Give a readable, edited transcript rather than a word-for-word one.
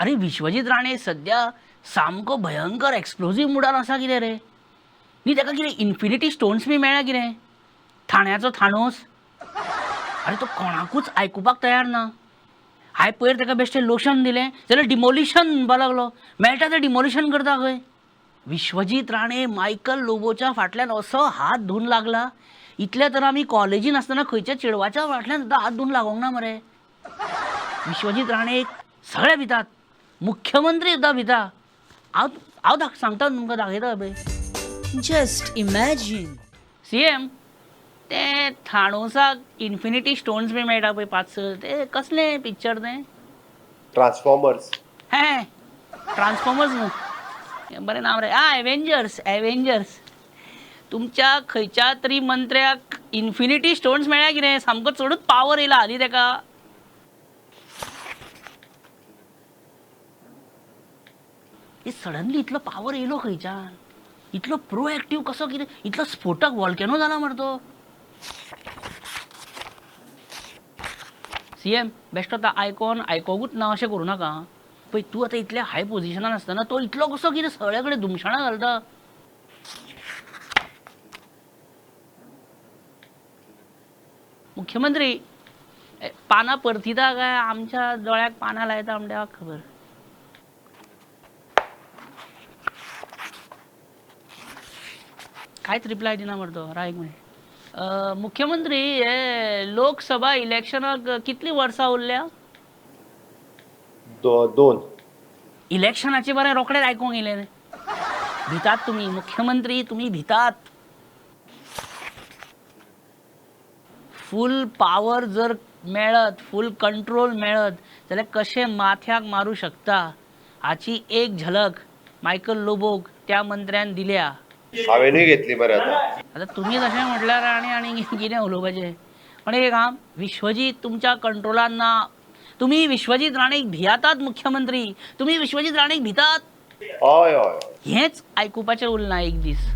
अरे विश्वजीत राणे सध्या सामको भयंकर एक्सप्लोजीव मुडान आसा कितें रे. न्ही ताका कितें इन्फिनिटी स्टोन्स बी मेळ्ळ्या कितें. ठाण्याचो थानोस. अरे तो कोणाकूच आयकुपाक तयार ना. हांवें पयर ताका बेश्टें लोशन दिलें जाल्यार डिमोलिशन म्हणपा लागलो. मेळटा तें डिमोलिशन करता खंय. विश्वजीत राणे मायकल लोबोच्या फाटल्यान असो हात धुवून लागला. इतल्या तर आमी कॉलेजीन आसतना खंयच्या चेडवाच्या फाटल्यान सुद्दां हात धुवून लागोंक ना मरे. विश्वजीत राणे सगळे भितात. मुख्यमंत्री सुद्दां भिता. हांव सांगता तुमकां दाखयता पळय. Just imagine. सीएम ते थाणोसाक इन्फिनिटी स्टोन्स बी मेळटा पळय 5-6 ते कसलें पिक्चर तें. ट्रान्सफॉर्मर्स. हे ट्रान्सफॉर्मर्स न्हू. बरें नांव रे. एवेंजर्स. तुमच्या खंयच्या तरी मंत्र्याक इन्फिनिटी स्टोन्स मेळ्ळ्या कितें. सामको चडूच पावर येयला हालीं ताका. सडनली इतलो पावर येयलो खंयच्यान. इतलो प्रोएक्टिव्ह कसो कितें. इतलो स्फोटक वॉल्केनो जाला मरे तो. सीएम बेश्टो आयकोंकूच ना अशें करूं नाका पळय. तूं आतां इतल्या हाय पोजिशनान आसतना तो इतलो कसो कितें सगळे कडेन धुमशाणां घालता. मुख्यमंत्री पानां परतिता काय आमच्या दोळ्याक पानां लायता म्हणटा खबर. कांयच रिप्लाय दिना मरे तो. राव एक मिनीट. मुख्यमंत्री हे लोकसभा इलेक्शनाक कितलीं वर्सां उरल्या. 2. इलेक्शनाचे बरें रोखडेंच आयकूंक येयलें. भितात तुमी मुख्यमंत्री. तुमी भितात. फूल पावर जर मेळत, फूल कंट्रोल मेळत जाल्यार कशें माथ्याक मारूं शकता हाची एक झलक मायकल लोबोक त्या मंत्र्यान दिल्या. हांवेनूय घेतली मरे आता. आता तुम्ही तशें म्हटल्यार आनी कितें उलोवपाचें. पण एक काम विश्वजीत तुमच्या कंट्रोलान ना. तुम्ही विश्वजीत राणेक भियातात मुख्यमंत्री. तुम्ही विश्वजीत राणेक भितात. हय. हेच आयकुपाचें उरना एक दीस.